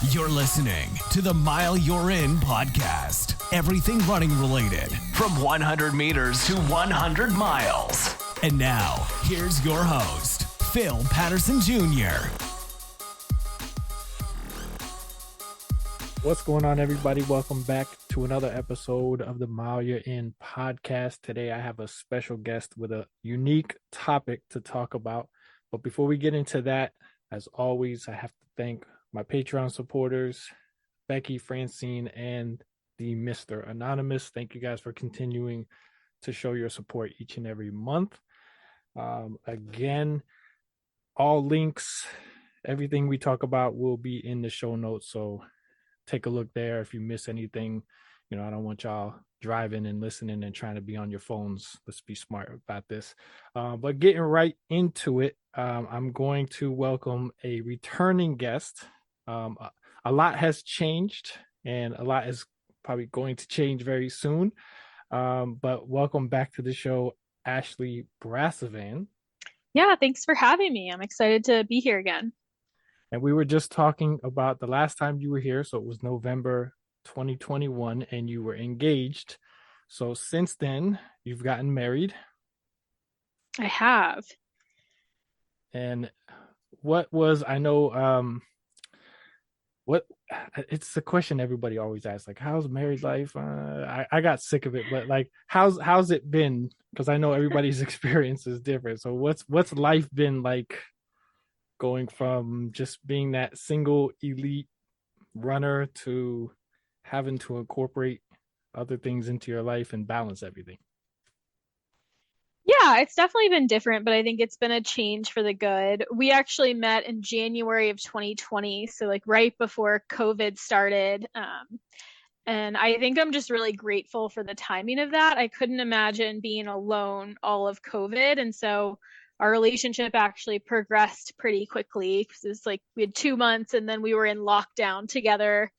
You're listening to the Mile You're In podcast. Everything running related from 100 meters to 100 miles. And now, here's your host, Phil Patterson Jr. What's going on, everybody? Welcome back to another episode of the Mile You're In podcast. Today, I have a special guest with a unique topic to talk about. But before we get into that, as always, I have to thank my Patreon supporters, Becky, Francine, and the Mr. Anonymous. Thank you guys for continuing to show your support each and every month. Again, all links, everything we talk about will be in the show notes. So take a look there. If you miss anything, I don't want y'all driving and listening and trying to be on your phones. Let's be smart about this. But getting right into it, I'm going to welcome a returning guest. A lot has changed and a lot is probably going to change very soon. But welcome back to the show, Ashley Brasovan. Yeah, thanks for having me. I'm excited to be here again. And we were just talking about the last time you were here. So it was November 2021 and you were engaged. So since then, you've gotten married. I have. And it's a question everybody always asks, like, how's married life? I got sick of it, but like, how's it been? Because I know everybody's experience is different. So what's life been like going from just being that single elite runner to having to incorporate other things into your life and balance everything? Yeah, it's definitely been different, but I think it's been a change for the good. We actually met in January of 2020, so like right before COVID started. And I think I'm just really grateful for the timing of that. I couldn't imagine being alone all of COVID. And so our relationship actually progressed pretty quickly because it's like we had 2 months and then we were in lockdown together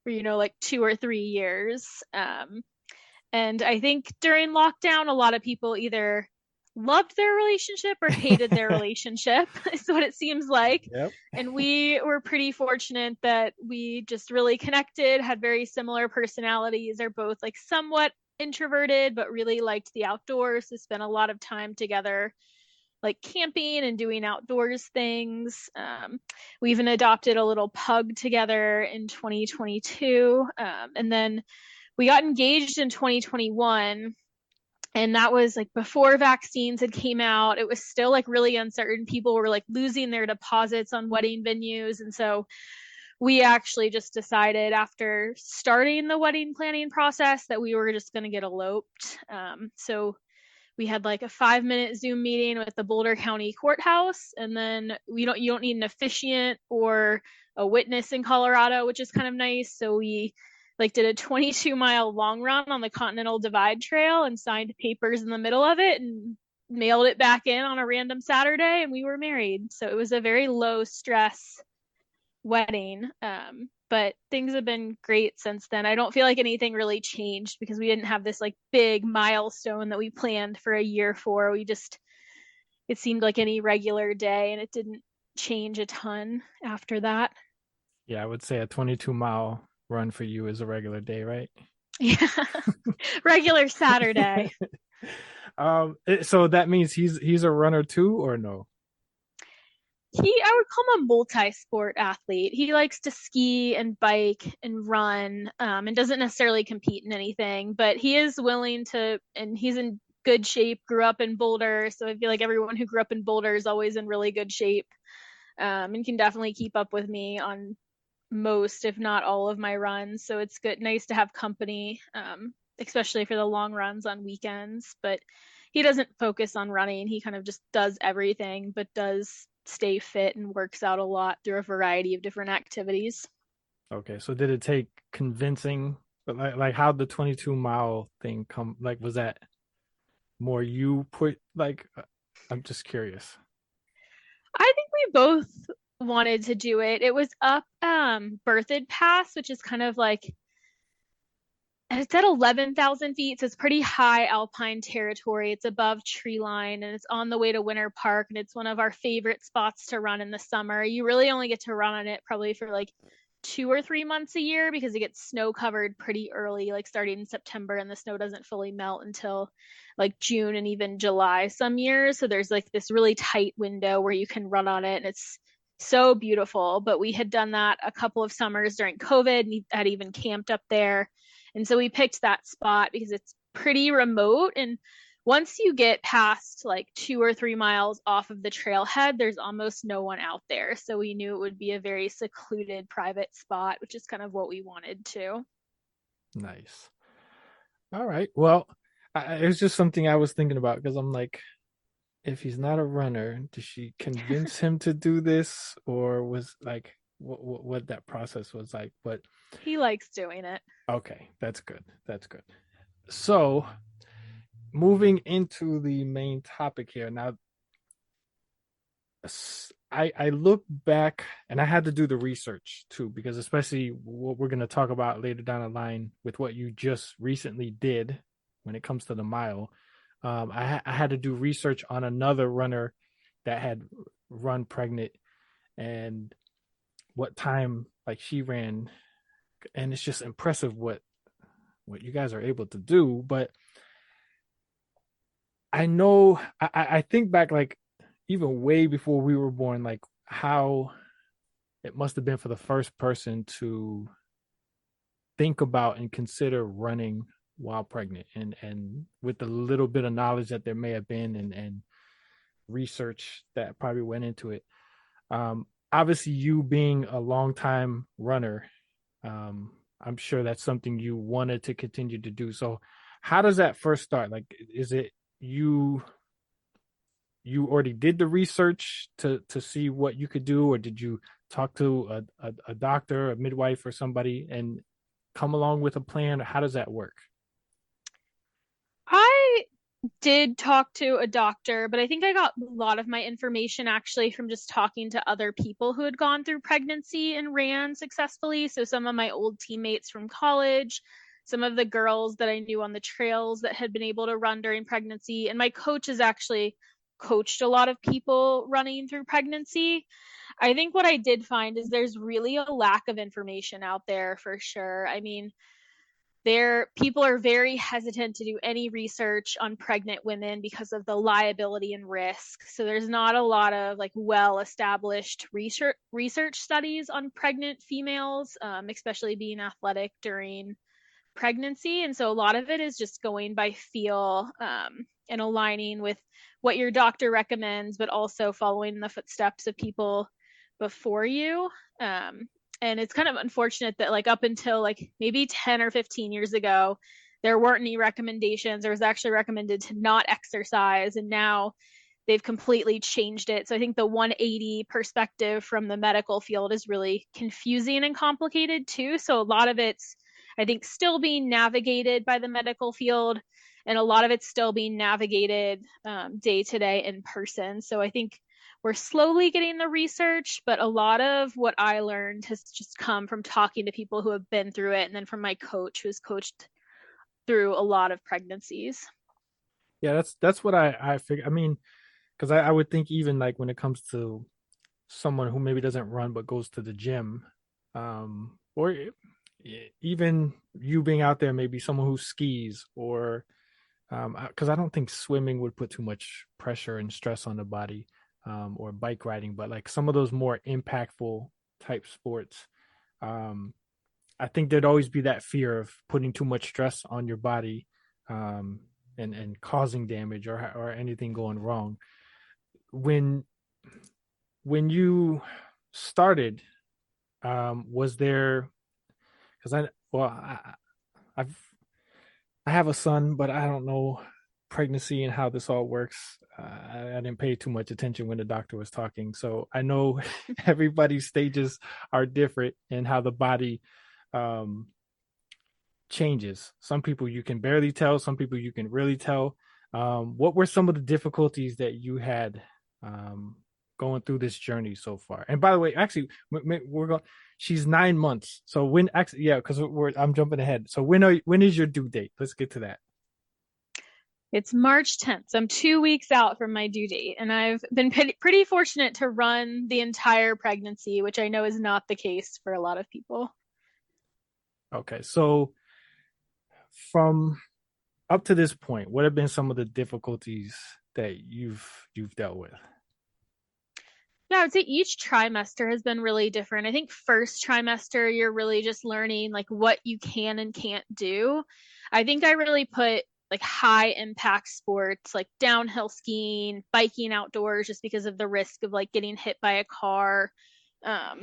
for, like 2 or 3 years. And I think during lockdown, a lot of people either loved their relationship or hated their relationship is what it seems like. Yep. And we were pretty fortunate that we just really connected, had very similar personalities, are both like somewhat introverted, but really liked the outdoors. So spent a lot of time together, like camping and doing outdoors things. We even adopted a little pug together in 2022. And then we got engaged in 2021. And that was like before vaccines had came out. It was still like really uncertain. People were like losing their deposits on wedding venues. And so we actually just decided after starting the wedding planning process that we were just going to get eloped. So we had like a 5-minute Zoom meeting with the Boulder County Courthouse. And then you don't need an officiant or a witness in Colorado, which is kind of nice. So we did a 22-mile long run on the Continental Divide Trail and signed papers in the middle of it and mailed it back in on a random Saturday, and we were married. So it was a very low stress wedding. But things have been great since then. I don't feel like anything really changed because we didn't have this like big milestone that we planned for a year for. It seemed like any regular day, and it didn't change a ton after that. Yeah, I would say a 22-mile run for you is a regular day, right? Yeah. Regular Saturday. So that means he's a runner too, or no? I would call him a multi-sport athlete. He likes to ski and bike and run, and doesn't necessarily compete in anything, but he is willing to, and he's in good shape, grew up in Boulder. So I feel like everyone who grew up in Boulder is always in really good shape, and can definitely keep up with me on most, if not all, of my runs. So it's nice to have company, especially for the long runs on weekends. But he doesn't focus on running. He kind of just does everything, but does stay fit and works out a lot through a variety of different activities. Okay, so did it take convincing? But like how the 22-mile thing come? Like, was that more you put? Like, I'm just curious. I think we both wanted to do it. It was up Berthoud Pass, which is kind of like, it's at 11,000 feet, so it's pretty high alpine territory. It's above tree line, and it's on the way to Winter Park, and it's one of our favorite spots to run in the summer. You really only get to run on it probably for like 2 or 3 months a year because it gets snow covered pretty early, like starting in September, and the snow doesn't fully melt until like June and even July some years. So there's like this really tight window where you can run on it, and it's so beautiful. But we had done that a couple of summers during COVID and had even camped up there. And so we picked that spot because it's pretty remote, and once you get past like 2 or 3 miles off of the trailhead, there's almost no one out there. So we knew it would be a very secluded private spot, which is kind of what we wanted to. Nice. All right. Well, it was just something I was thinking about because I'm like, if he's not a runner, did she convince him to do this, or was like what that process was like? But he likes doing it. Okay, that's good. That's good. So, moving into the main topic here now, I look back and I had to do the research too, because especially what we're going to talk about later down the line with what you just recently did when it comes to the mile. I had to do research on another runner that had run pregnant and what time like she ran, and it's just impressive what you guys are able to do. But I know I think back like even way before we were born, like how it must have been for the first person to think about and consider running while pregnant, and with the little bit of knowledge that there may have been and research that probably went into it. Obviously you being a long time runner, I'm sure that's something you wanted to continue to do. So how does that first start? Like, is it you already did the research to see what you could do, or did you talk to a doctor, a midwife, or somebody and come along with a plan? How does that work? I did talk to a doctor, but I think I got a lot of my information actually from just talking to other people who had gone through pregnancy and ran successfully. So some of my old teammates from college, some of the girls that I knew on the trails that had been able to run during pregnancy, and my coach has actually coached a lot of people running through pregnancy. I think what I did find is there's really a lack of information out there for sure. I mean, people are very hesitant to do any research on pregnant women because of the liability and risk. So there's not a lot of like well established research studies on pregnant females, especially being athletic during pregnancy. And so a lot of it is just going by feel, and aligning with what your doctor recommends, but also following in the footsteps of people before you. And it's kind of unfortunate that like up until like maybe 10 or 15 years ago, there weren't any recommendations. There was actually recommended to not exercise, and now they've completely changed it. So I think the 180 perspective from the medical field is really confusing and complicated too. So a lot of it's, I think, still being navigated by the medical field, and a lot of it's still being navigated day to day in person. So I think we're slowly getting the research, but a lot of what I learned has just come from talking to people who have been through it, and then from my coach who's coached through a lot of pregnancies. Yeah, that's what I figure. I mean, because I would think even like when it comes to someone who maybe doesn't run but goes to the gym, or even you being out there, maybe someone who skis, or because I don't think swimming would put too much pressure and stress on the body, or bike riding, but like some of those more impactful type sports, I think there'd always be that fear of putting too much stress on your body, and causing damage or anything going wrong. When you started, was there, because I have a son, but I don't know pregnancy and how this all works. I didn't pay too much attention when the doctor was talking, so I know everybody's stages are different and how the body changes. Some people you can barely tell, some people you can really tell. What were some of the difficulties that you had going through this journey so far? And by the way, actually, we're going. She's 9 months, so when actually, yeah, because I'm jumping ahead. So when is your due date? Let's get to that. It's March 10th. So I'm 2 weeks out from my due date, and I've been pretty fortunate to run the entire pregnancy, which I know is not the case for a lot of people. Okay, so from up to this point, what have been some of the difficulties that you've dealt with? Yeah, I would say each trimester has been really different. I think first trimester, you're really just learning like what you can and can't do. I think I really put like high impact sports like downhill skiing, biking outdoors just because of the risk of like getting hit by a car. I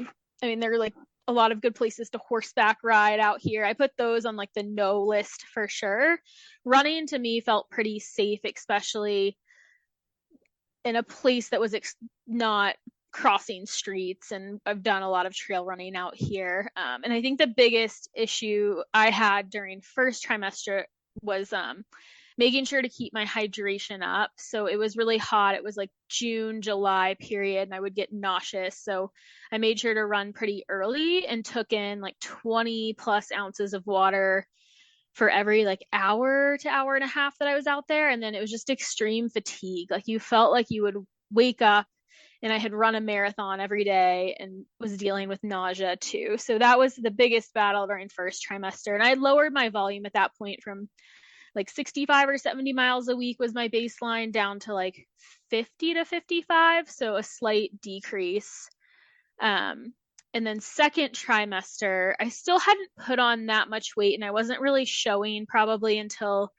mean, there are like a lot of good places to horseback ride out here. I put those on like the no list for sure. Running to me felt pretty safe, especially in a place that was not crossing streets, and I've done a lot of trail running out here. And I think the biggest issue I had during first trimester was making sure to keep my hydration up. So it was really hot. It was like June, July period, and I would get nauseous. So I made sure to run pretty early and took in like 20 plus ounces of water for every like hour to hour and a half that I was out there. And then it was just extreme fatigue. Like you felt like you would wake up, and I had run a marathon every day and was dealing with nausea too. So that was the biggest battle during first trimester. And I lowered my volume at that point from like 65 or 70 miles a week was my baseline down to like 50 to 55. So a slight decrease. And then second trimester, I still hadn't put on that much weight, and I wasn't really showing probably until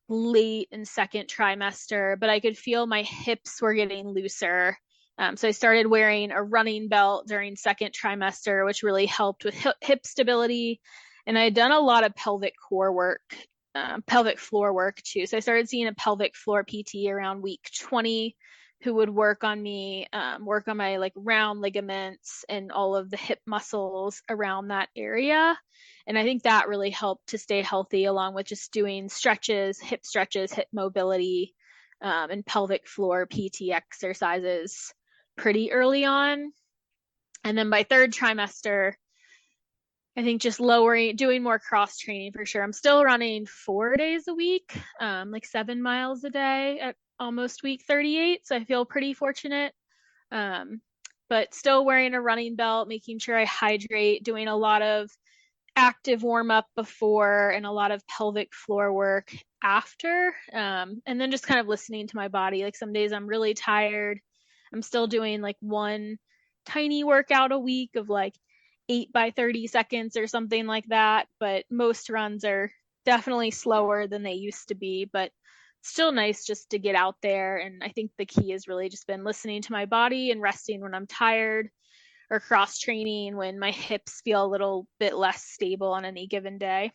late in second trimester, but I could feel my hips were getting looser. So I started wearing a running belt during second trimester, which really helped with hip stability. And I had done a lot of pelvic core work, pelvic floor work too. So I started seeing a pelvic floor PT around week 20 who would work on me, work on my like round ligaments and all of the hip muscles around that area. And I think that really helped to stay healthy, along with just doing stretches, hip mobility, and pelvic floor PT exercises pretty early on. And then by third trimester, I think just doing more cross training for sure. I'm still running 4 days a week, like 7 miles a day at almost week 38. So I feel pretty fortunate. But still wearing a running belt, making sure I hydrate, doing a lot of active warm up before and a lot of pelvic floor work after. And then just kind of listening to my body. Like some days I'm really tired. I'm still doing like one tiny workout a week of like 8 by 30 seconds or something like that. But most runs are definitely slower than they used to be, but still nice just to get out there. And I think the key has really just been listening to my body and resting when I'm tired, or cross training when my hips feel a little bit less stable on any given day.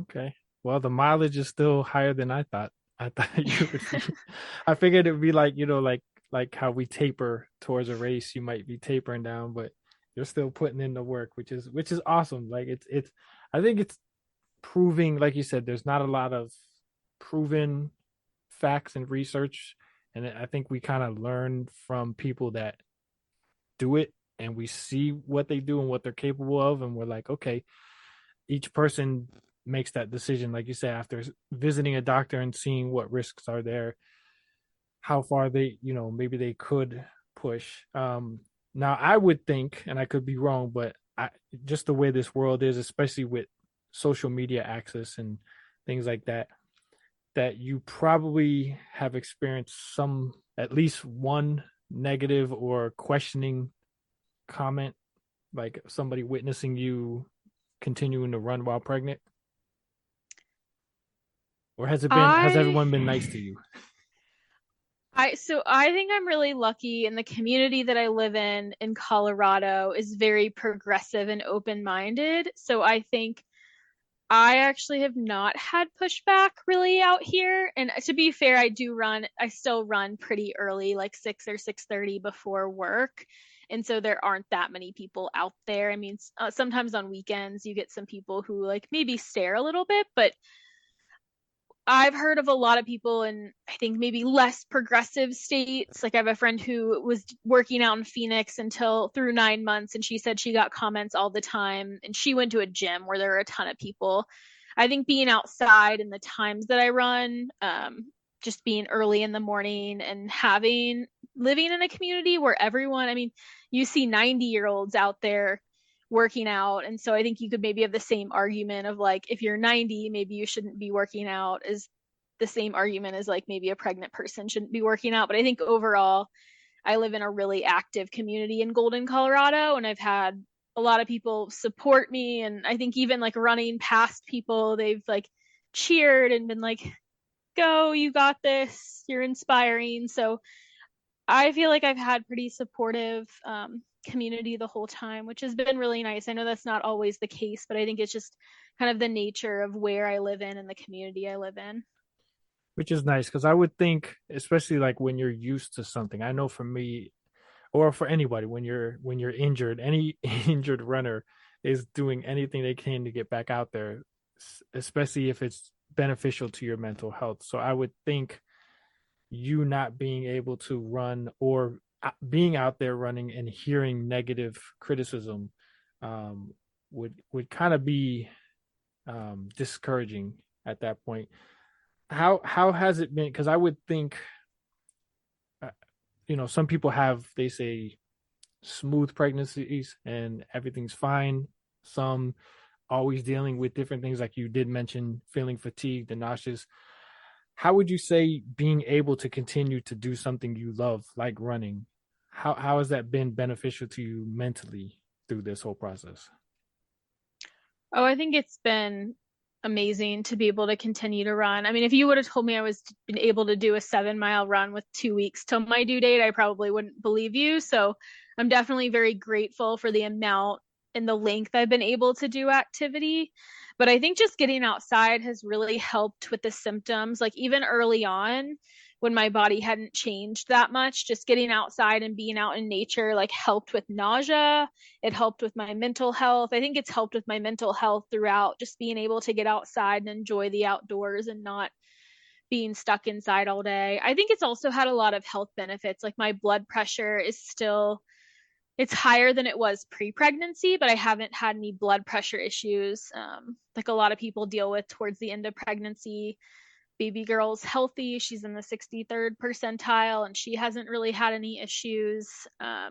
Okay. Well, the mileage is still higher than I thought. I thought you would. I figured it would be like, like how we taper towards a race, you might be tapering down, but you're still putting in the work, which is awesome. Like it's I think it's proving, like you said, there's not a lot of proven facts and research, and I think we kind of learn from people that do it, and we see what they do and what they're capable of, and we're like, okay, each person makes that decision, like you said, after visiting a doctor and seeing what risks are there, how far they, maybe they could push. Now I would think, and I could be wrong, but just the way this world is, especially with social media access and things like that, that you probably have experienced at least one negative or questioning comment, like somebody witnessing you continuing to run while pregnant? Or has everyone been nice to you? I think I'm really lucky, and the community that I live in Colorado is very progressive and open-minded. So I think I actually have not had pushback really out here. And to be fair, I still run pretty early, like 6 or 6:30 before work. And so there aren't that many people out there. I mean, sometimes on weekends you get some people who like maybe stare a little bit, but I've heard of a lot of people in, I think, maybe less progressive states. Like I have a friend who was working out in Phoenix through 9 months, and she said she got comments all the time. And she went to a gym where there were a ton of people. I think being outside and the times that I run, just being early in the morning and living in a community where everyone, I mean, you see 90-year-olds out there working out. And so I think you could maybe have the same argument of like, if you're 90, maybe you shouldn't be working out, is the same argument as like maybe a pregnant person shouldn't be working out. But I think overall, I live in a really active community in Golden, Colorado, and I've had a lot of people support me. And I think even like running past people, they've like cheered and been like, go, you got this, you're inspiring. So I feel like I've had pretty supportive community the whole time, which has been really nice. I know that's not always the case, but I think it's just kind of the nature of where I live in and the community I live in. Which is nice, because I would think, especially like when you're used to something. I know for me, or for anybody, when you're injured, any injured runner is doing anything they can to get back out there, especially if it's beneficial to your mental health. So I would think you not being able to run, or being out there running and hearing negative criticism, would kind of be discouraging at that point. How has it been? Because I would think, some people have, they say, smooth pregnancies and everything's fine. Some always dealing with different things, like you did mention, feeling fatigued and nauseous. How would you say being able to continue to do something you love, like running, how has that been beneficial to you mentally through this whole process? Oh, I think it's been amazing to be able to continue to run. I mean, if you would have told me I was been able to do a 7-mile run with 2 weeks till my due date, I probably wouldn't believe you. So I'm definitely very grateful for the amount and the length I've been able to do activity. But I think just getting outside has really helped with the symptoms. Like even early on, when my body hadn't changed that much, just getting outside and being out in nature like helped with nausea. It helped with my mental health. I think it's helped with my mental health throughout, just being able to get outside and enjoy the outdoors and not being stuck inside all day. I think it's also had a lot of health benefits. Like my blood pressure is still, it's higher than it was pre-pregnancy, but I haven't had any blood pressure issues like a lot of people deal with towards the end of pregnancy. Baby girl's healthy. She's in the 63rd percentile and she hasn't really had any issues. I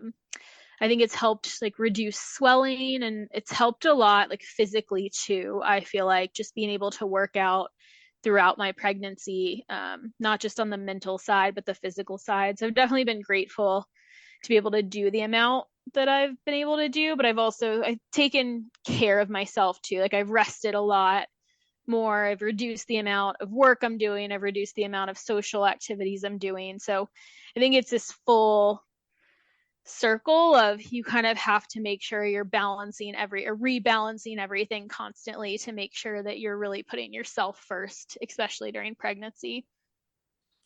think it's helped like reduce swelling, and it's helped a lot like physically too. I feel like just being able to work out throughout my pregnancy, not just on the mental side, but the physical side. So I've definitely been grateful to be able to do the amount that I've been able to do, but I've taken care of myself too. Like I've rested a lot more. I've reduced the amount of work I'm doing. I've reduced the amount of social activities I'm doing. So I think it's this full circle of you kind of have to make sure you're rebalancing everything constantly to make sure that you're really putting yourself first, especially during pregnancy.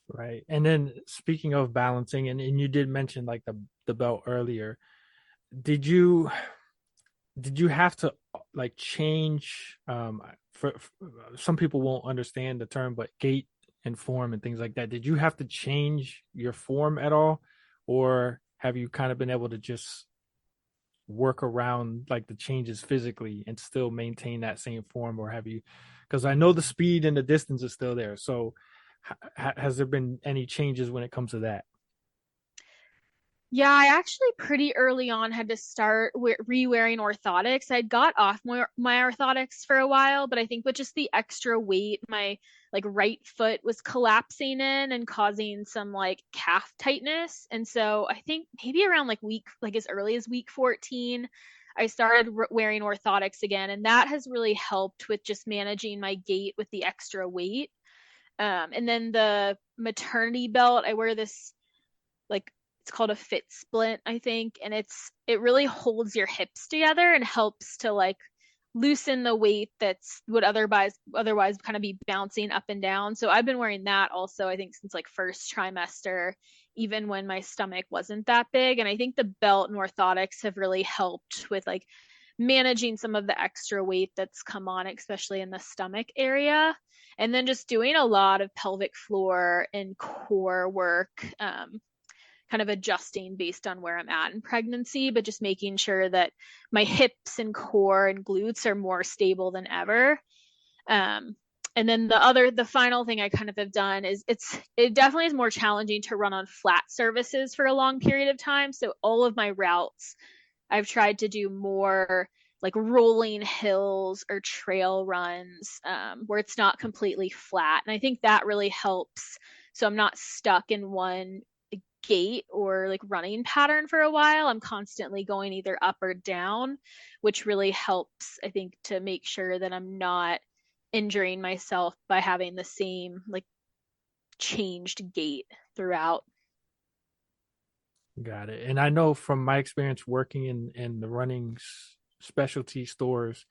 Right. And then speaking of balancing, and you did mention like the belt earlier, did you have to like change, for some people won't understand the term, but gait and form and things like that, did you have to change your form at all, or have you kind of been able to just work around like the changes physically and still maintain that same form? Or have you, because I know the speed and the distance is still there, so has there been any changes when it comes to that? Yeah, I actually pretty early on had to start re-wearing orthotics. I'd got off my orthotics for a while, but I think with just the extra weight, my like right foot was collapsing in and causing some like calf tightness. And so I think maybe around like as early as week 14, I started wearing orthotics again, and that has really helped with just managing my gait with the extra weight. And then the maternity belt, I wear this like it's called a fit splint, I think, and it really holds your hips together and helps to like loosen the weight that's would otherwise kind of be bouncing up and down. So I've been wearing that also, I think, since like first trimester, even when my stomach wasn't that big. And I think the belt and orthotics have really helped with like managing some of the extra weight that's come on, especially in the stomach area. And then just doing a lot of pelvic floor and core work, kind of adjusting based on where I'm at in pregnancy, but just making sure that my hips and core and glutes are more stable than ever. And then the final thing I kind of have done is it definitely is more challenging to run on flat surfaces for a long period of time. So all of my routes, I've tried to do more like rolling hills or trail runs, where it's not completely flat. And I think that really helps. So I'm not stuck in one gait or like running pattern for a while. I'm constantly going either up or down, which really helps, I think, to make sure that I'm not injuring myself by having the same like changed gait throughout. Got it. And I know from my experience working in the running specialty stores,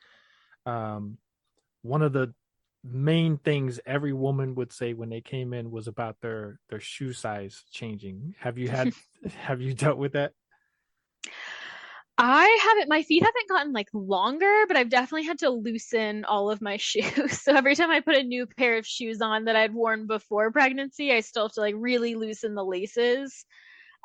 one of the main things every woman would say when they came in was about their shoe size changing. Have you dealt with that? I haven't, my feet haven't gotten like longer, but I've definitely had to loosen all of my shoes. So every time I put a new pair of shoes on that I'd worn before pregnancy, I still have to like really loosen the laces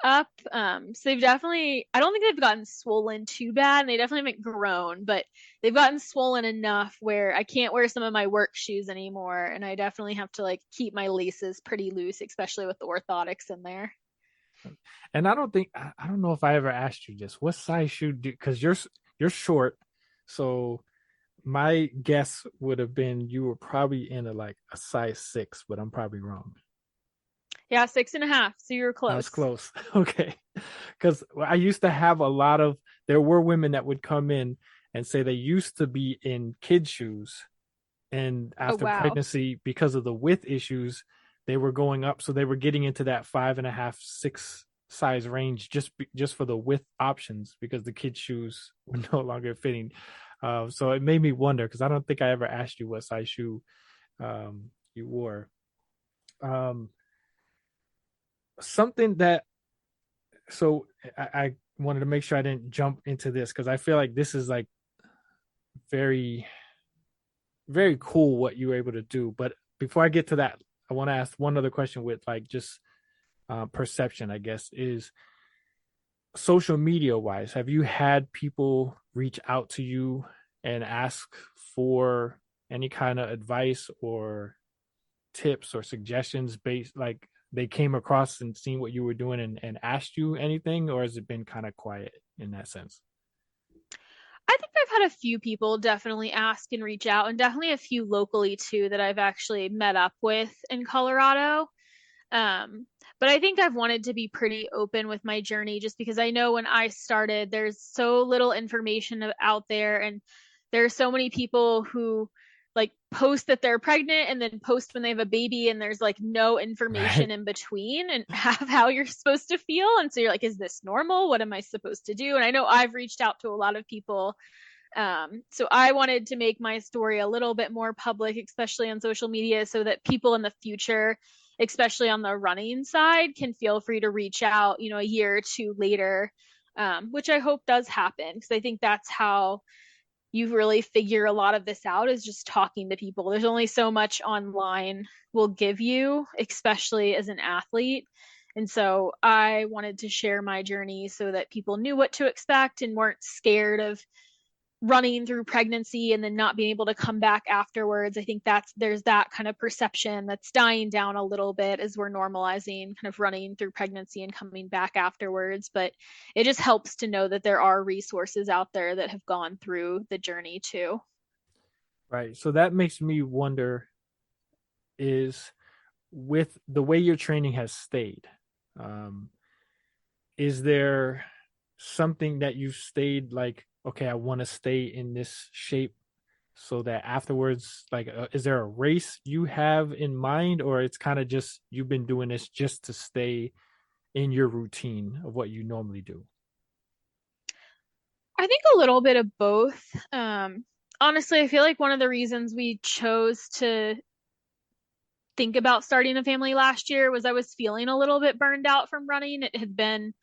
up. So they've definitely, I don't think they've gotten swollen too bad, and they definitely haven't grown, but they've gotten swollen enough where I can't wear some of my work shoes anymore. And I definitely have to like keep my laces pretty loose, especially with the orthotics in there. And I don't know if I ever asked you this. What size shoe do, because you're short, so my guess would have been you were probably in a size 6, but I'm probably wrong. Yeah, 6.5. So you were I was close. close. Okay. Because I used to have there were women that would come in and say they used to be in kid shoes. And Oh, after wow. pregnancy, because of the width issues, they were going up. So they were getting into that 5.5, 6 size range just for the width options because the kid shoes were no longer fitting. So it made me wonder because I don't think I ever asked you what size shoe you wore. Um, something that so I wanted to make sure I didn't jump into this because I feel like this is like very, very cool what you were able to do. But before I get to that, I want to ask one other question with like just perception, I guess, is social media wise. Have you had people reach out to you and ask for any kind of advice or tips or suggestions based like they came across and seen what you were doing and asked you anything, or has it been kind of quiet in that sense? I think I've had a few people definitely ask and reach out, and definitely a few locally too that I've actually met up with in Colorado. Um, but I think I've wanted to be pretty open with my journey just because I know when I started, there's so little information out there, and there are so many people who like post that they're pregnant and then post when they have a baby, and there's like no information Right. in between and have how you're supposed to feel. And so you're like, is this normal? What am I supposed to do? And I know I've reached out to a lot of people, so I wanted to make my story a little bit more public, especially on social media, so that people in the future, especially on the running side, can feel free to reach out, a year or two later, which I hope does happen because I think that's how you really figure a lot of this out is just talking to people. There's only so much online will give you, especially as an athlete. And so I wanted to share my journey so that people knew what to expect and weren't scared of running through pregnancy and then not being able to come back afterwards. I think there's that kind of perception that's dying down a little bit as we're normalizing kind of running through pregnancy and coming back afterwards. But it just helps to know that there are resources out there that have gone through the journey too. Right. So that makes me wonder is with the way your training has stayed, um, is there something that you've stayed like, okay, I want to stay in this shape so that afterwards, like, is there a race you have in mind, or it's kind of just you've been doing this just to stay in your routine of what you normally do? I think a little bit of both. Honestly, I feel like one of the reasons we chose to think about starting a family last year was I was feeling a little bit burned out from running. It had been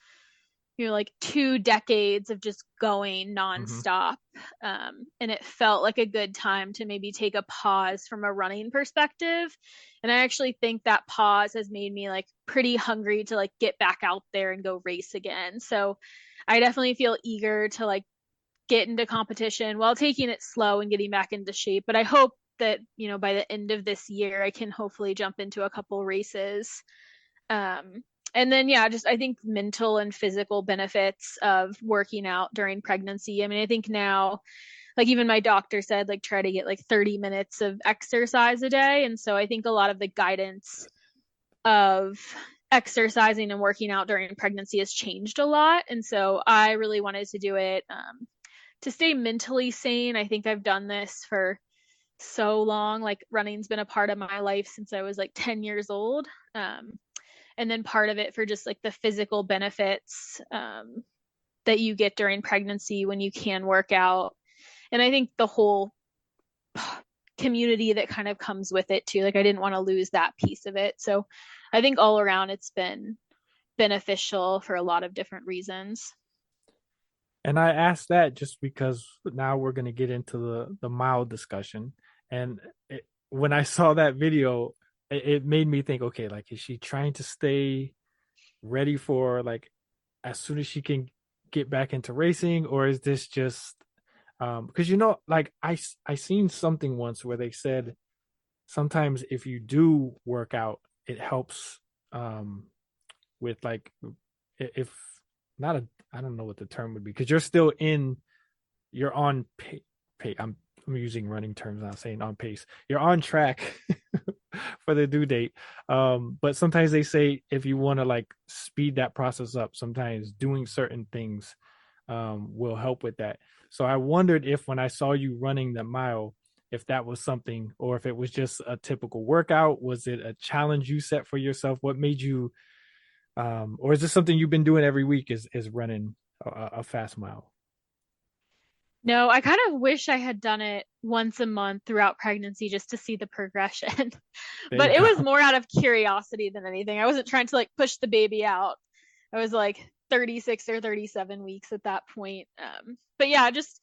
like 2 decades of just going Mm-hmm. nonstop. And it felt like a good time to maybe take a pause from a running perspective. And I actually think that pause has made me like pretty hungry to like get back out there and go race again. So I definitely feel eager to like get into competition while taking it slow and getting back into shape. But I hope that, by the end of this year, I can hopefully jump into a couple races. And then, yeah, just I think mental and physical benefits of working out during pregnancy. I mean, I think now, like even my doctor said, like try to get like 30 minutes of exercise a day. And so I think a lot of the guidance of exercising and working out during pregnancy has changed a lot. And so I really wanted to do it to stay mentally sane. I think I've done this for so long. Like running's been a part of my life since I was like 10 years old. And then part of it for just like the physical benefits that you get during pregnancy when you can work out. And I think the whole community that kind of comes with it too. Like I didn't want to lose that piece of it. So I think all around it's been beneficial for a lot of different reasons. And I asked that just because now we're going to get into the mile discussion. And when I saw that video, it made me think, okay, like, is she trying to stay ready for like as soon as she can get back into racing, or is this just because like I seen something once where they said sometimes if you do work out, it helps with like if not a I don't know what the term would be, because you're on I'm using running terms, not saying on pace. You're on track for the due date. But sometimes they say if you want to like speed that process up, sometimes doing certain things will help with that. So I wondered if when I saw you running the mile, if that was something, or if it was just a typical workout. Was it a challenge you set for yourself? What made you, or is this something you've been doing every week? Is running a fast mile? No, I kind of wish I had done it once a month throughout pregnancy just to see the progression. There But you it was go. more out of curiosity than anything. I wasn't trying to like push the baby out. I was like 36 or 37 weeks at that point. But yeah, just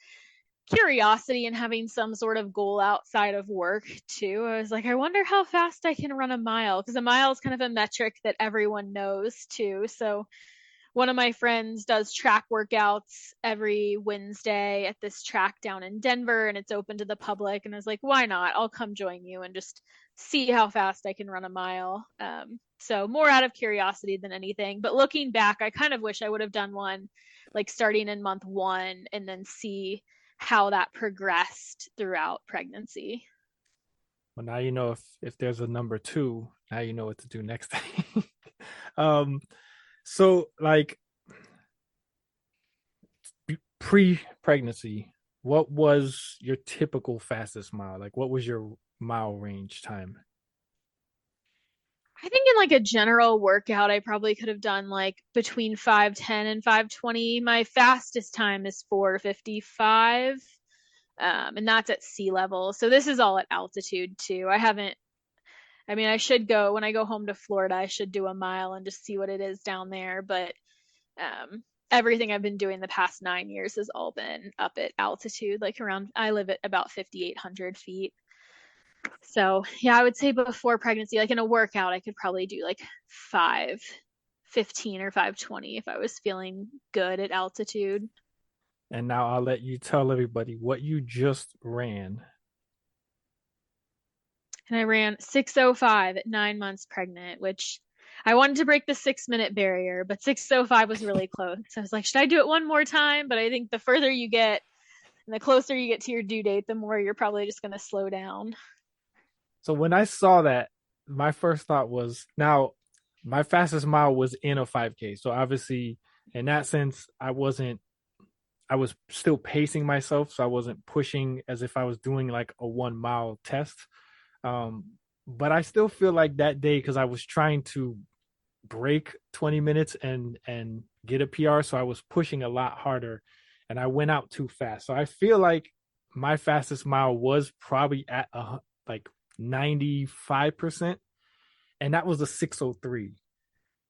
curiosity and having some sort of goal outside of work too. I was like, I wonder how fast I can run a mile, because a mile is kind of a metric that everyone knows too. So one of my friends does track workouts every Wednesday at this track down in Denver, and it's open to the public. And I was like, why not? I'll come join you and just see how fast I can run a mile. So more out of curiosity than anything. But looking back, I kind of wish I would have done one like starting in month 1 and then see how that progressed throughout pregnancy. Well, now you know if there's a number 2, now you know what to do next time. um, so like pre-pregnancy, what was your typical fastest mile? Like, what was your mile range time? I think in like a general workout, I probably could have done like between 5:10 and 5:20. My fastest time is 4:55. And that's at sea level. So this is all at altitude too. I mean, I should go when I go home to Florida, I should do a mile and just see what it is down there. But everything I've been doing the past 9 years has all been up at altitude, like I live at about 5,800 feet. So yeah, I would say before pregnancy, like in a workout, I could probably do like 5:15 or 5:20 if I was feeling good at altitude. And now I'll let you tell everybody what you just ran. And I ran 6:05 at 9 months pregnant, which I wanted to break the 6 minute barrier, but 6:05 was really close. So I was like, should I do it one more time? But I think the further you get and the closer you get to your due date, the more you're probably just going to slow down. So when I saw that, my first thought was, now my fastest mile was in a 5K. So obviously, in that sense, I was still pacing myself. So I wasn't pushing as if I was doing like a 1 mile test. But I still feel like that day, because I was trying to break 20 minutes and get a PR. So I was pushing a lot harder and I went out too fast. So I feel like my fastest mile was probably at like 95%. And that was a 6:03.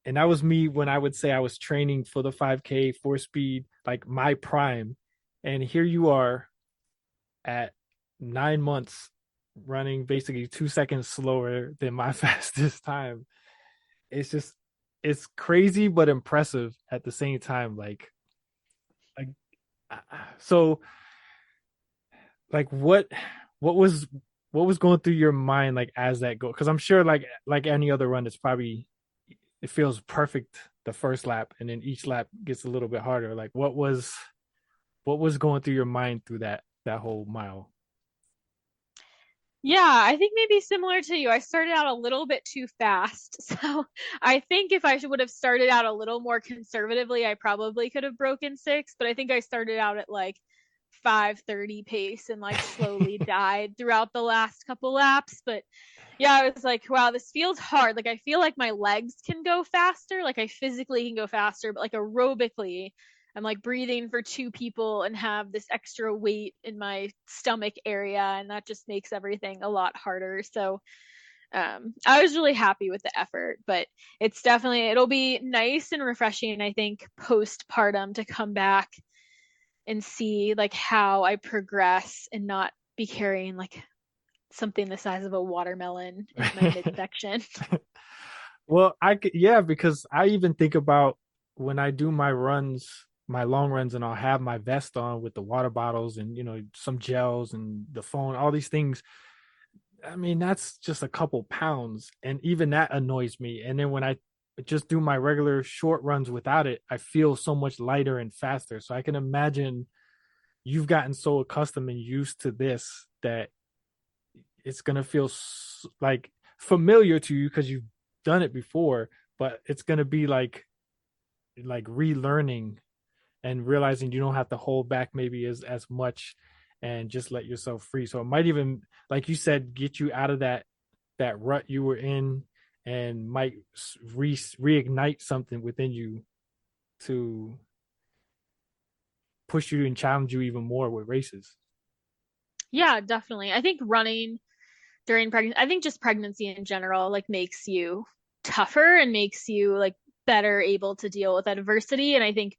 And that was me when I would say I was training for the 5K for speed, like my prime. And here you are at 9 months running basically 2 seconds slower than my fastest time. It's crazy but impressive at the same time. So like what was what was going through your mind like as that go? Because I'm sure like any other run, it feels perfect the first lap, and then each lap gets a little bit harder. Like what was going through your mind through that whole mile? Yeah, I think maybe similar to you. I started out a little bit too fast. So I think if I would have started out a little more conservatively, I probably could have broken 6, but I think I started out at like 5:30 pace and like slowly died throughout the last couple laps. But yeah, I was like, wow, this feels hard. Like I feel like my legs can go faster, like I physically can go faster, but like aerobically, I'm like breathing for 2 people and have this extra weight in my stomach area, and that just makes everything a lot harder. So I was really happy with the effort, but it'll be nice and refreshing, I think, postpartum to come back and see like how I progress and not be carrying like something the size of a watermelon in my midsection. Well, yeah, because I even think about when I do my runs, my long runs, and I'll have my vest on with the water bottles and some gels and the phone, all these things. I mean, that's just a couple pounds, and even that annoys me. And then when I just do my regular short runs without it, I feel so much lighter and faster. So I can imagine you've gotten so accustomed and used to this that it's gonna feel like familiar to you because you've done it before, but it's gonna be like relearning and realizing you don't have to hold back maybe as much and just let yourself free. So it might even, like you said, get you out of that rut you were in and might reignite something within you to push you and challenge you even more with races. Yeah, definitely. I think running during pregnancy, I think just pregnancy in general, like makes you tougher and makes you like better able to deal with adversity. And I think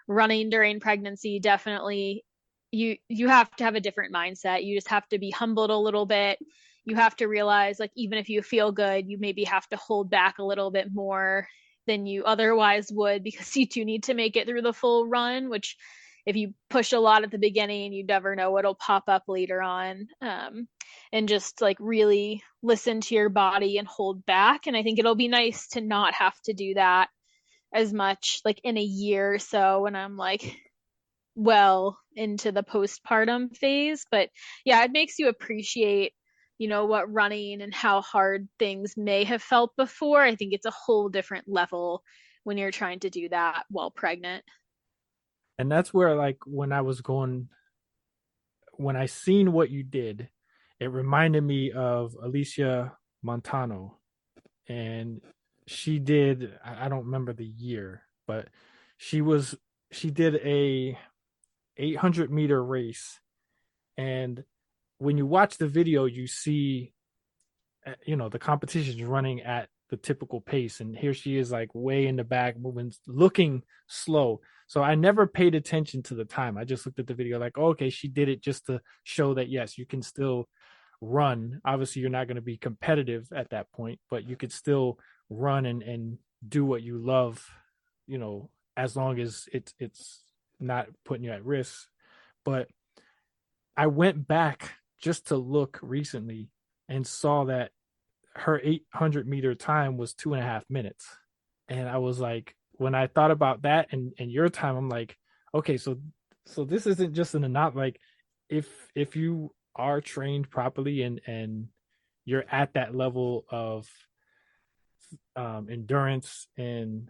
running during pregnancy definitely you have to have a different mindset. You just have to be humbled a little bit. You have to realize like even if you feel good, you maybe have to hold back a little bit more than you otherwise would because you do need to make it through the full run, which if you push a lot at the beginning, you never know what'll pop up later on. And just like really listen to your body and hold back. And I think it'll be nice to not have to do that as much like in a year or so when I'm like well into the postpartum phase. But yeah, it makes you appreciate, what running and how hard things may have felt before. I think it's a whole different level when you're trying to do that while pregnant. And that's where, like, when I seen what you did, it reminded me of Alicia Montano. And she did, I don't remember the year, but she was she did a 800-meter race. And when you watch the video, you see the competition's running at the typical pace, and here she is like way in the back moving, looking slow. So I never paid attention to the time. I just looked at the video like, oh, okay, she did it just to show that yes, you can still run. Obviously you're not going to be competitive at that point, but you could still run and do what you love, as long as it's not putting you at risk. But I went back just to look recently and saw that her 800-meter time was 2.5 minutes. And I was like, when I thought about that and your time, I'm like, okay, so this isn't just an anomaly. Like, if you are trained properly and you're at that level of endurance and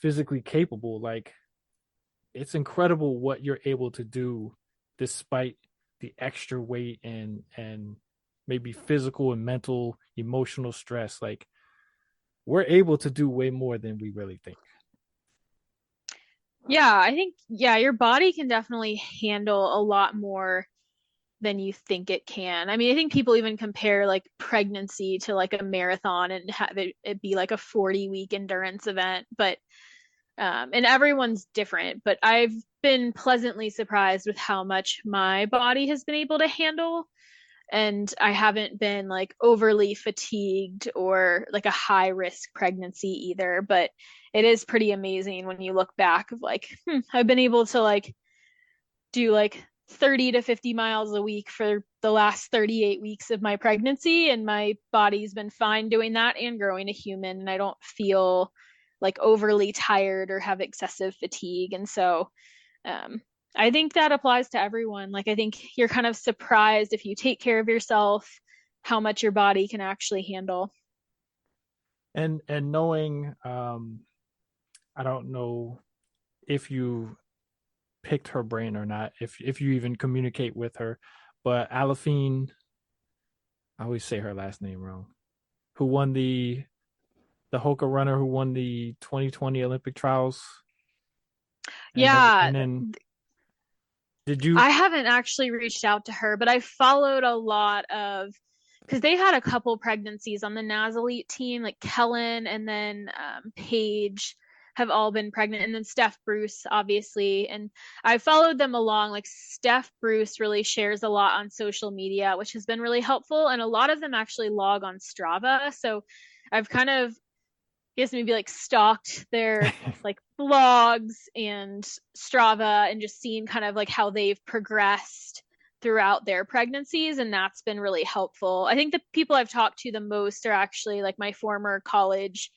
physically capable, like, it's incredible what you're able to do despite the extra weight and maybe physical and mental emotional stress. Like, we're able to do way more than we really think. Yeah, I think, yeah, your body can definitely handle a lot more than you think it can. I mean, I think people even compare like pregnancy to like a marathon and have it be like a 40-week endurance event. But and everyone's different, but I've been pleasantly surprised with how much my body has been able to handle. And I haven't been like overly fatigued or like a high risk pregnancy either. But it is pretty amazing when you look back of like, I've been able to like do like 30 to 50 miles a week for the last 38 weeks of my pregnancy, and my body's been fine doing that and growing a human, and I don't feel like overly tired or have excessive fatigue. And so um, I think that applies to everyone. Like, I think you're kind of surprised if you take care of yourself how much your body can actually handle. And knowing, I don't know if you picked her brain or not, if you even communicate with her, but Alafine, I always say her last name wrong, who won the Hoka runner who won the 2020 Olympic trials, Yeah, and then did you? I haven't actually reached out to her, but I followed a lot of, because they had a couple pregnancies on the NAS Elite team, like Kellen and then Paige have all been pregnant, and then Steph Bruce, obviously. And I followed them along. Like, Steph Bruce really shares a lot on social media, which has been really helpful. And a lot of them actually log on Strava. So I've kind of, I guess, maybe like stalked their like blogs and Strava and just seen kind of like how they've progressed throughout their pregnancies, and that's been really helpful. I think the people I've talked to the most are actually like my former college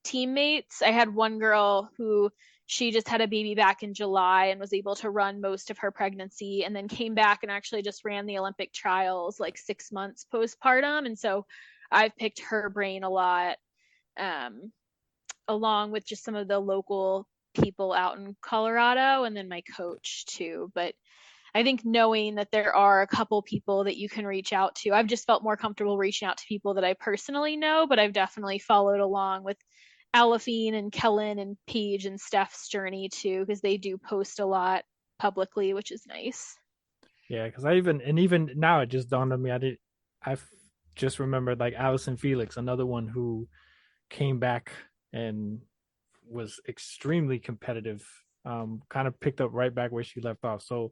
teammates. I had one girl who, she just had a baby back in July and was able to run most of her pregnancy, and then came back and actually just ran the Olympic trials like 6 months postpartum. And so I've picked her brain a lot, um, along with just some of the local people out in Colorado, and then my coach too. But I think knowing that there are a couple people that you can reach out to, I've just felt more comfortable reaching out to people that I personally know, but I've definitely followed along with Alafine and Kellen and Paige and Steph's journey too, because they do post a lot publicly, which is nice. Yeah, because even now it just dawned on me. I just remembered like Allison Felix, another one who came back and was extremely competitive. Kind of picked up right back where she left off. So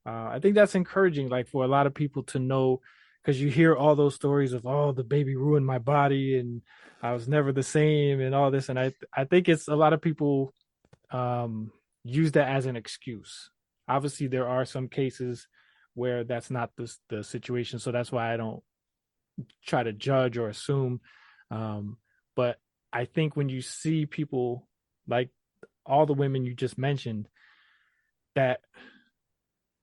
I think that's encouraging, like for a lot of people to know, because you hear all those stories of, oh, the baby ruined my body and I was never the same and all this. And I think it's a lot of people use that as an excuse. Obviously, there are some cases where that's not the situation. So that's why I don't try to judge or assume. But I think when you see people like all the women you just mentioned that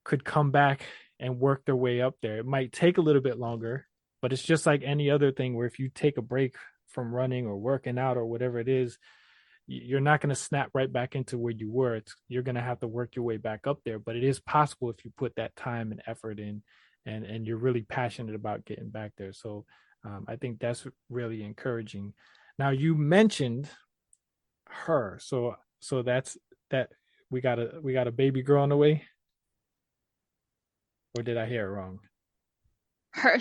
could come back and work their way up there, it might take a little bit longer, but it's just like any other thing where if you take a break from running or working out or whatever it is, you're not going to snap right back into where you were. You're going to have to work your way back up there, but it is possible if you put that time and effort in, and you're really passionate about getting back there. So I think that's really encouraging. Now you mentioned her, so that's that. We got a baby girl on the way, or did I hear it wrong? Her, Or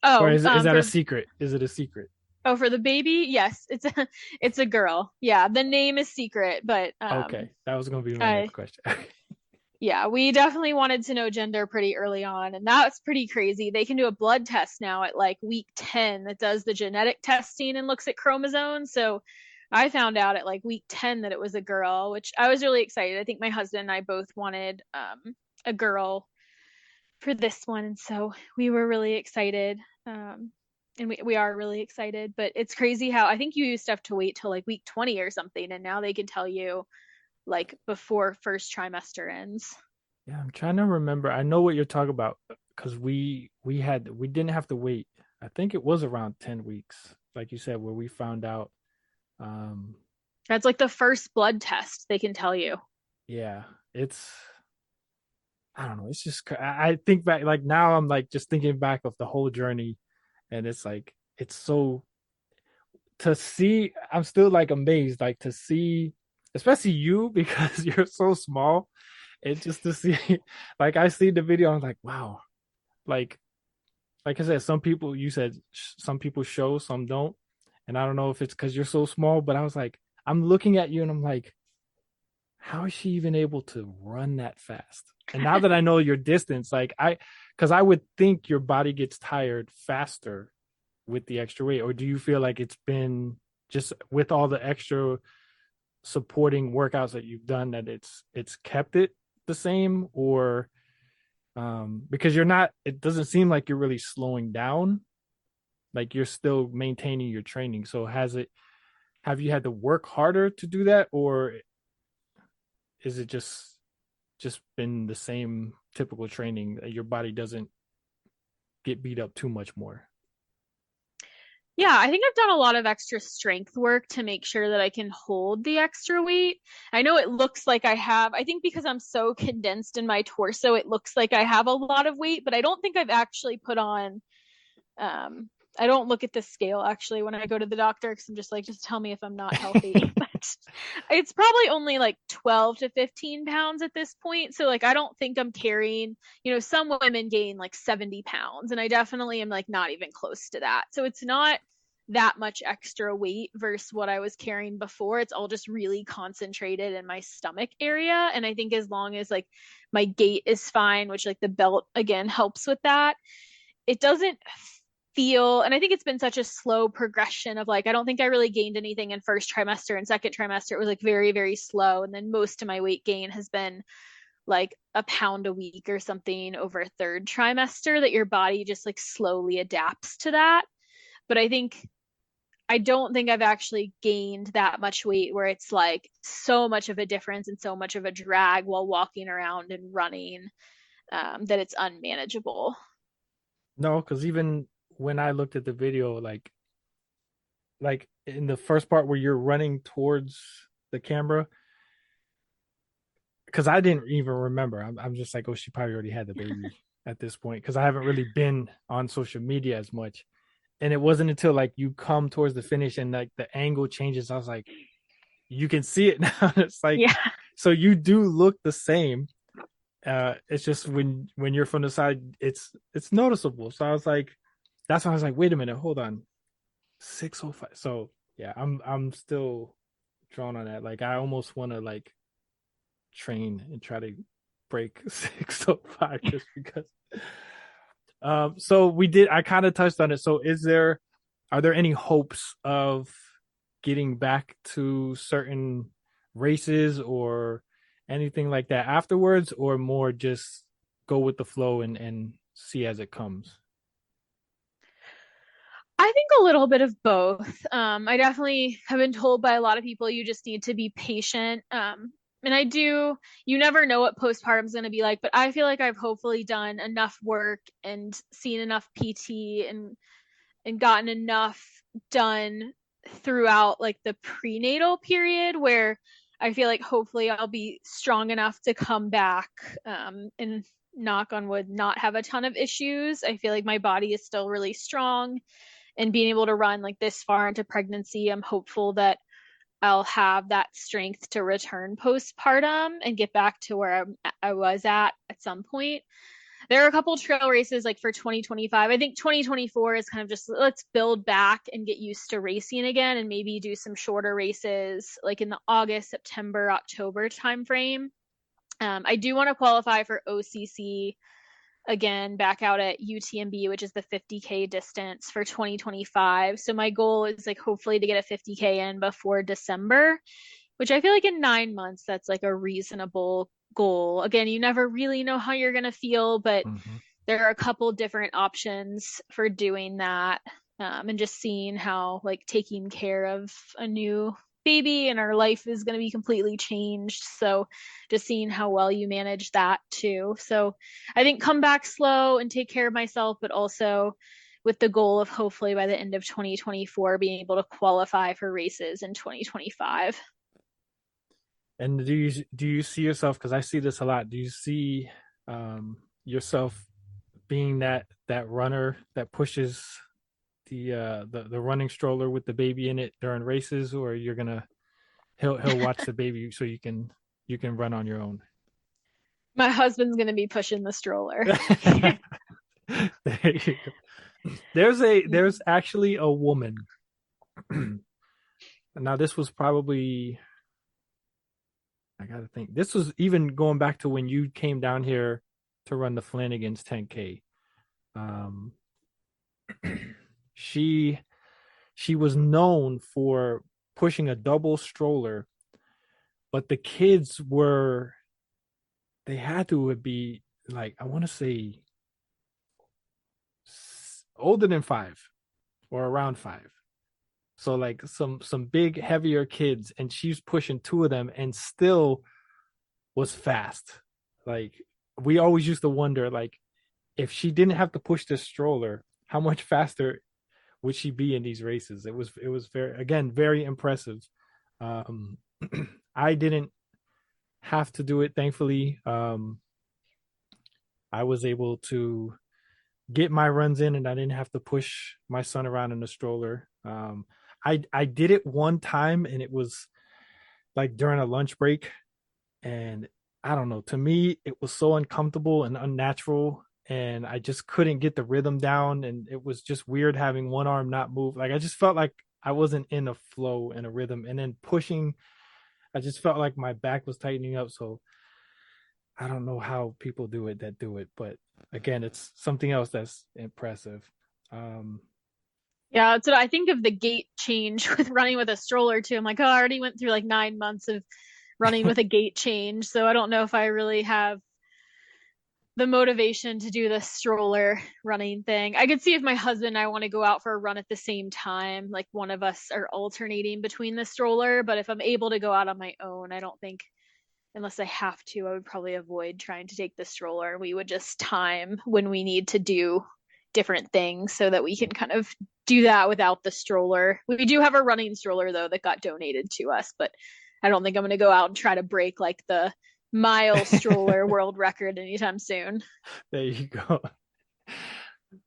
oh, is that a for secret? Is it a secret? oh, for the baby, yes, it's a girl. Yeah, the name is secret, but Okay, that was going to be my I next question. yeah, we definitely wanted to know gender pretty early on, and that's pretty crazy. They can do a blood test now at like week 10 that does the genetic testing and looks at chromosomes. So I found out at like week 10 that it was a girl, which I was really excited. I think my husband and I both wanted a girl for this one, and so we were really excited. And we are really excited, but it's crazy how I think you used to have to wait till like week 20 or something, and now they can tell you like before first trimester ends. Yeah, I'm trying to remember. I know what you're talking about because we didn't have to wait. I think it was around 10 weeks, like you said, where we found out. Um, That's like the first blood test they can tell you. yeah, it's I don't know. It's just I think back like now I'm like just thinking back of the whole journey, and it's like it's so to see. I'm still like amazed, like to see, especially you because you're so small, and just to see, like I see the video, I'm like, wow, like like I said, some people you said some people show, some don't, and I don't know if it's because you're so small, but I was like, I'm looking at you and I'm like, how is she even able to run that fast? And now that I know your distance, like because I would think your body gets tired faster with the extra weight, or do you feel like it's been just with all the extra supporting workouts that you've done that it's kept it the same, or Because it doesn't seem like you're really slowing down. Like you're still maintaining your training. So have you had to work harder to do that, or is it just been the same typical training that your body doesn't get beat up too much more? Yeah, I think I've done a lot of extra strength work to make sure that I can hold the extra weight. I know it looks like I have, I think because I'm so condensed in my torso, it looks like I have a lot of weight, but I don't think I've actually put on, I don't look at the scale actually when I go to the doctor because I'm just like, just tell me if I'm not healthy. But it's probably only like 12 to 15 pounds at this point. So like, I don't think I'm carrying, some women gain like 70 pounds and I definitely am like not even close to that. So it's not that much extra weight versus what I was carrying before. It's all just really concentrated in my stomach area. And I think as long as like my gait is fine, which like the belt again helps with that, it doesn't feel, and I think it's been such a slow progression of like I don't think I really gained anything in first trimester and second trimester. It was like very, very slow. And then most of my weight gain has been like a pound a week or something over third trimester that your body just like slowly adapts to that. But I don't think I've actually gained that much weight where it's like so much of a difference and so much of a drag while walking around and running, that it's unmanageable. No, because even when I looked at the video, like in the first part where you're running towards the camera, because I didn't even remember. I'm just like, oh, she probably already had the baby at this point because I haven't really been on social media as much. And it wasn't until like you come towards the finish and like the angle changes. I was like, you can see it now. It's like, Yeah. so you do look the same. It's just when you're from the side, it's noticeable. So I was like, that's why I was like, wait a minute, hold on, 605. So yeah, I'm still drawn on that. Like I almost want to like train and try to break 605 just because. So I kind of touched on it. So are there any hopes of getting back to certain races or anything like that afterwards, or more just go with the flow and see as it comes? I think a little bit of both. I definitely have been told by a lot of people you just need to be patient. And you never know what postpartum is going to be like, but I feel like I've hopefully done enough work and seen enough PT and gotten enough done throughout like the prenatal period where I feel like hopefully I'll be strong enough to come back, and knock on wood, not have a ton of issues. I feel like my body is still really strong and being able to run like this far into pregnancy, I'm hopeful that I'll have that strength to return postpartum and get back to where I was at some point. There are a couple trail races like for 2025. I think 2024 is kind of just let's build back and get used to racing again and maybe do some shorter races like in the August, September, October timeframe. I do want to qualify for OCC again back out at UTMB, which is the 50K distance for 2025. So my goal is like hopefully to get a 50K in before December, which I feel like in 9 months, that's like a reasonable goal. Again, you never really know how you're going to feel, but there are a couple different options for doing that. And just seeing how like taking care of a new baby and our life is going to be completely changed. So just seeing how well you manage that too. So I think come back slow and take care of myself, but also with the goal of hopefully by the end of 2024 being able to qualify for races in 2025. And do you see yourself, because I see this a lot, do you see yourself being that runner that pushes the running stroller with the baby in it during races, or you're gonna he'll watch the baby so you can run on your own? My husband's gonna be pushing the stroller. There you go. There's actually a woman. Now this was probably, I gotta think, this was even going back to when you came down here to run the Flanagan's 10K. She was known for pushing a double stroller, but the kids they had to be like, I want to say older than 5 or around 5. So like some big heavier kids, and she's pushing 2 of them and still was fast. Like, we always used to wonder, like, if she didn't have to push this stroller, how much faster would she be in these races? It was very impressive. Um, I didn't have to do it, thankfully. I was able to get my runs in, and I didn't have to push my son around in the stroller. I did it one time, and it was like during a lunch break, and I don't know. To me, it was so uncomfortable and unnatural, and I just couldn't get the rhythm down, and it was just weird having one arm not move. Like, I just felt like I wasn't in a flow and a rhythm, and then pushing, I just felt like my back was tightening up. So I don't know how people do it that do it, but again, it's something else that's impressive. Um, Yeah, so I think of the gait change with running with a stroller too. I'm like, oh, I already went through like 9 months of running with a gait change, so I don't know if I really have the motivation to do the stroller running thing. I could see if my husband and I want to go out for a run at the same time, like one of us are alternating between the stroller, but if I'm able to go out on my own, I don't think, unless I have to, I would probably avoid trying to take the stroller. We would just time when we need to do different things so that we can kind of do that without the stroller. We do have a running stroller though that got donated to us, but I don't think I'm going to go out and try to break like the mile stroller world record anytime soon. there you go.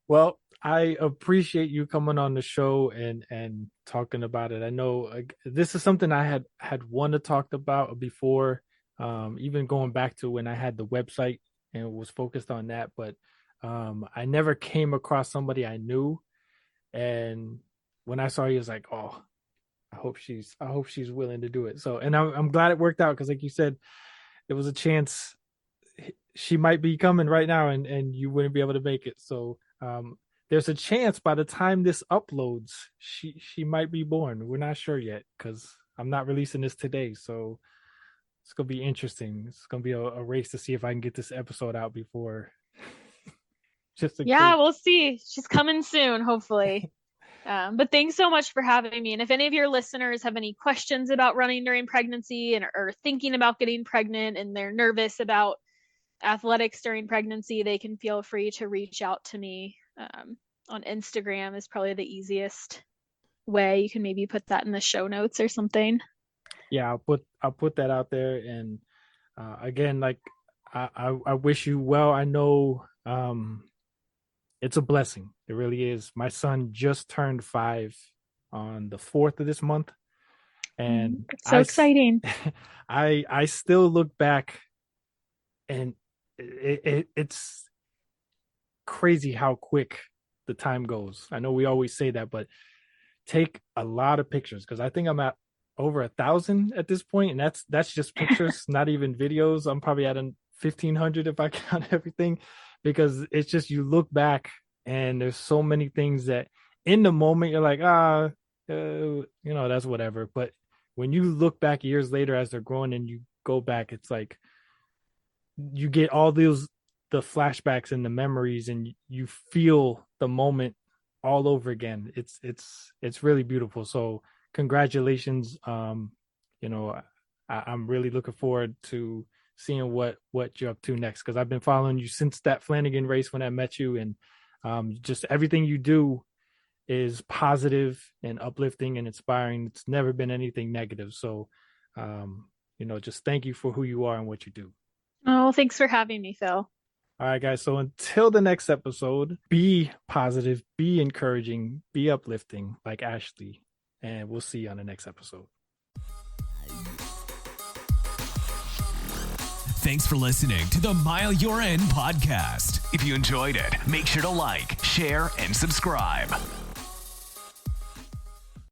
Well, I appreciate you coming on the show and talking about it. I know this is something I had wanted to talk about before, even going back to when I had the website and was focused on that, but I never came across somebody I knew, and when I saw you, I was like, oh, I hope she's willing to do it. So, and I'm glad it worked out, because like you said, there was a chance she might be coming right now, and you wouldn't be able to make it. So there's a chance by the time this uploads, she might be born. We're not sure yet, because I'm not releasing this today. So it's gonna be interesting. It's gonna be a race to see if I can get this episode out before. Yeah, we'll see. She's coming soon, hopefully. But thanks so much for having me. And if any of your listeners have any questions about running during pregnancy and or thinking about getting pregnant and they're nervous about athletics during pregnancy, they can feel free to reach out to me. On Instagram is probably the easiest way. You can maybe put that in the show notes or something. Yeah, I'll put that out there. And again, like I wish you well. I know it's a blessing. It really is. My son just turned 5 on the 4th of this month, and so exciting. I still look back, and it's crazy how quick the time goes. I know we always say that, but take a lot of pictures, because I think I'm at over 1,000 at this point, and that's just pictures, not even videos. I'm probably at 1,500 if I count everything, because it's just, you look back and there's so many things that in the moment you're like, that's whatever. But when you look back years later as they're growing and you go back, it's like you get all the flashbacks and the memories, and you feel the moment all over again. It's really beautiful. So congratulations. I'm really looking forward to seeing what you're up to next, because I've been following you since that Flanagan race when I met you, and just everything you do is positive and uplifting and inspiring. It's never been anything negative. So just thank you for who you are and what you do. Oh, thanks for having me, Phil. All right, guys. So until the next episode, be positive, be encouraging, be uplifting like Ashley, and we'll see you on the next episode. Thanks for listening to the Mile You're In podcast. If you enjoyed it, make sure to like, share, and subscribe.